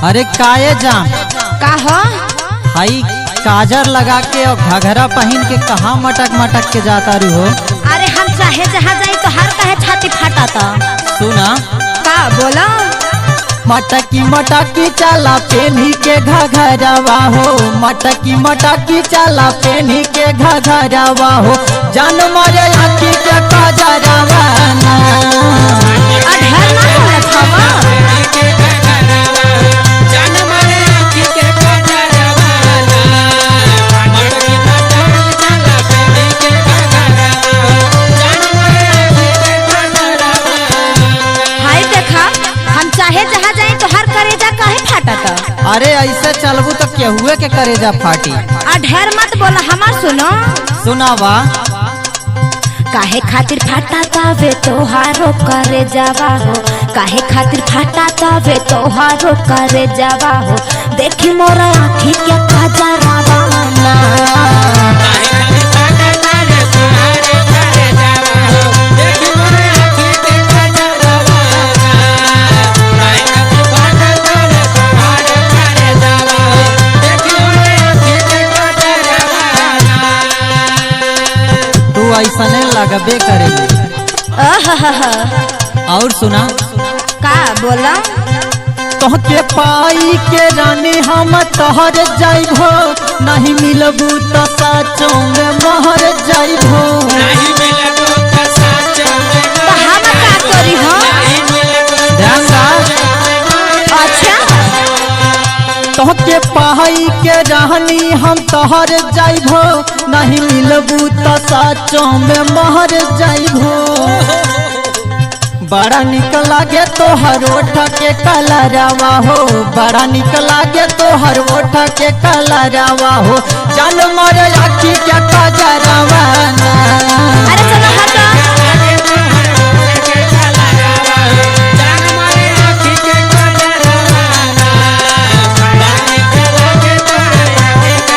अरे काये जान का हो? हाई काजर लगा के और घघरा पहन के कहाँ मटक मटक के जाता रू हो। अरे हम चाहे जहाँ जाई तो हर कहे छाती फाटा था। सुना का बोला? मटकी मटकी चला पेनी के घघरवा हो, मटकी मटकी चला पेनी के घघरवा हो, जान मारे आँखी के काजरवा ना। अधर ना बोलत हवा। हाय देखा, हम चाहे जहाँ जाए तो हर करेजा काहे फाटा था। अरे ऐसे चलबू तो केहुए के करेजा फाटी। अधर मत बोला, हमार सुनो। सुनावा काहे खातिर फाटा तावे तोहारो करे जावा हो, काहे खातिर फाटा तावे तोहारो करे जावा हो, देखी मोरा आँखी के काजरावा ना। तू ऐसा लगबे करेगी। और सुना का बोला? तोहके पाई के रानी हम तोहर जाइबो, नहीं मिलबू तो साचों में महर जाइबो। तो हम का करी हो? ध्यान दा। अच्छा तोहके पाई के रानी हम तोहर जाइबो, नहीं मिलबू तो साचों में महर जाइबो। बड़ा निक लागे तोहर ओठ के कलरवा हो, बड़ा निक लागे तोहर ओठ के कलरवा हो, जान मारे आँखी के काजर